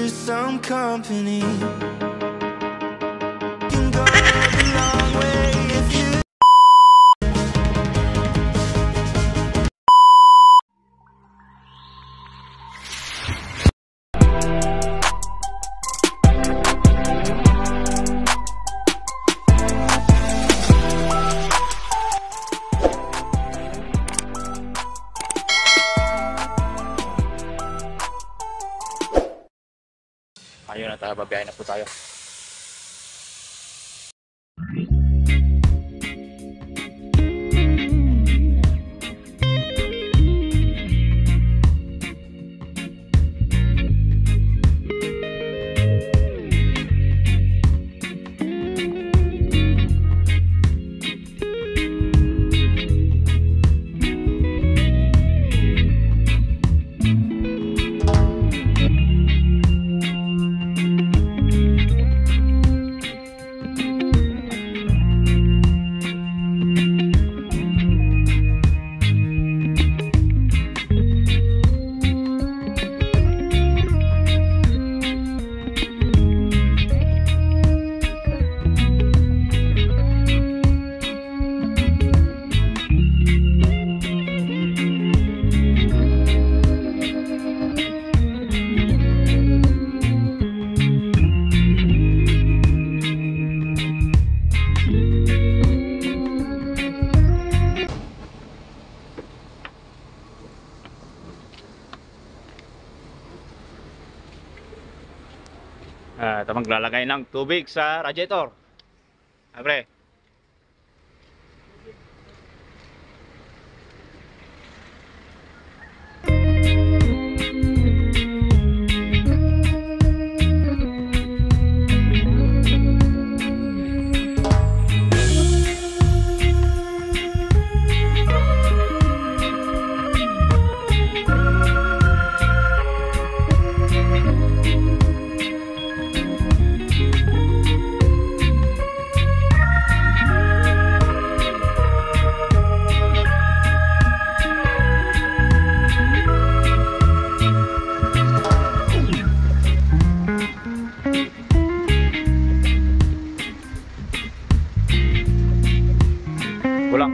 you some company. Can go the long way if you. Ayun na tayo, babiyahin na po tayo. Ito maglalagay ng tubig sa radiator. Abre. Pulang.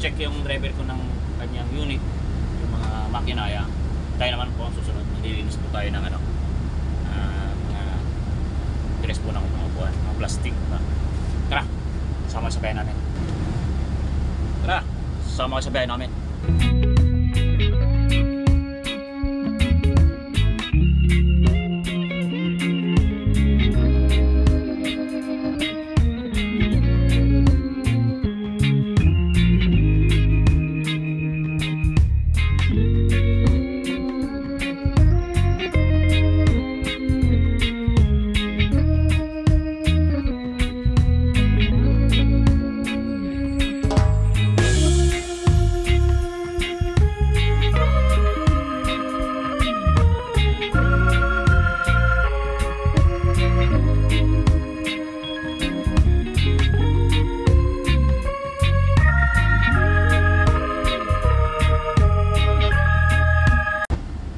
check yung driver ko ng kanyang unit, yung mga makina. Tayo naman po ang susunod, maglilinis po tayo ng mga po ng mga buwan, mga plastic. Tara, sama sa bayan namin. Tara, sama sa bayan namin.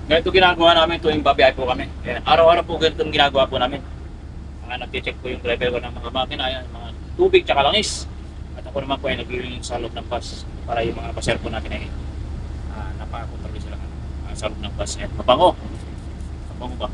Ganito ginagawa namin tuwing babiyahe po kami. Ayan, araw-araw po ganito ang ginagawa po namin. Nag-check po yung driver ko ng mga makina, ayan, mga tubig tsaka langis. At ako naman po ay nag-iling sa loob ng bus para yung mga pasero po natin ay napakontrol sila sa loob ng bus. Ayan, mabango. Mabango ba?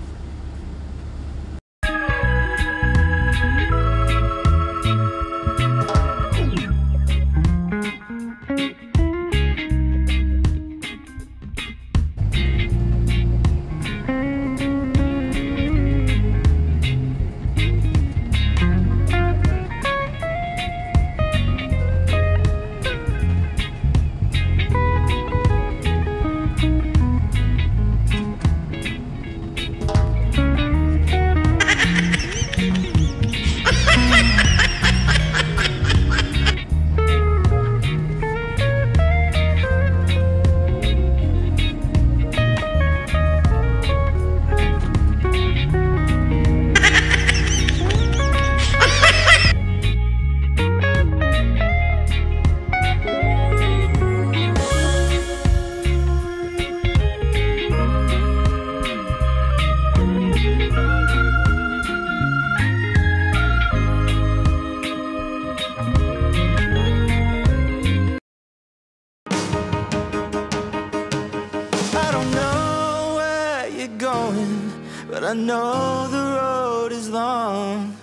But I know the road is long.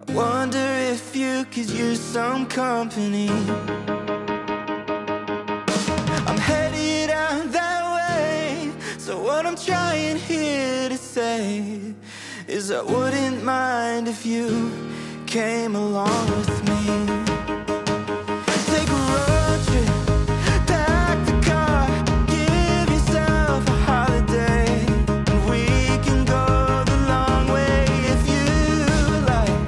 I wonder if you could use some company. I'm headed out that way. So what I'm trying here to say is I wouldn't mind if you came along with me. Take a road trip, pack the car, give yourself a holiday, and we can go the long way if you like.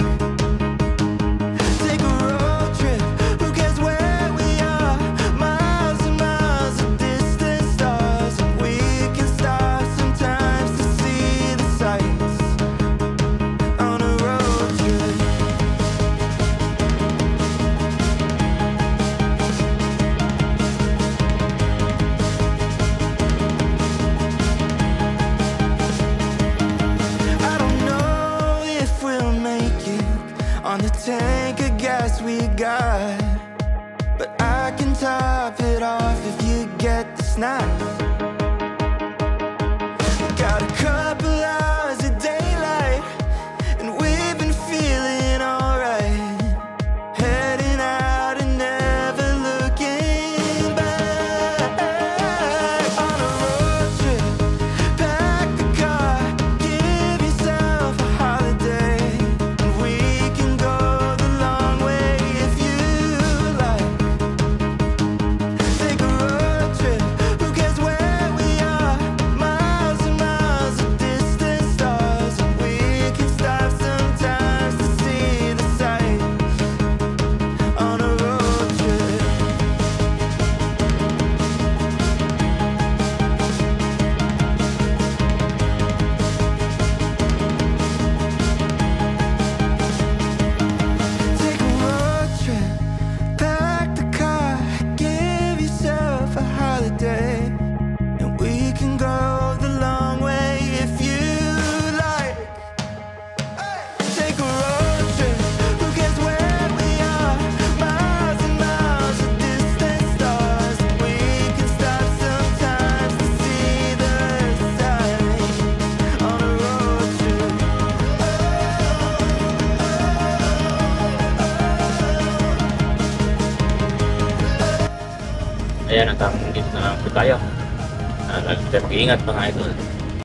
Take a road trip, who cares where we are? Miles and miles of distant stars, and we can stop sometimes to see the sights on a road trip. I don't know if we'll make it on the tank of gas we got, but I can top it off if you get the snacks. Got a couple hours of daylight, and we've been feeling alright. Heading out and never looking back. On a road trip, pack the car, give yourself a holiday, and we can go the long way if you like. Take a road trip, who cares where Ayan, hanggang dito na lang po tayo. Lagi tayo mag-iingat mga idol.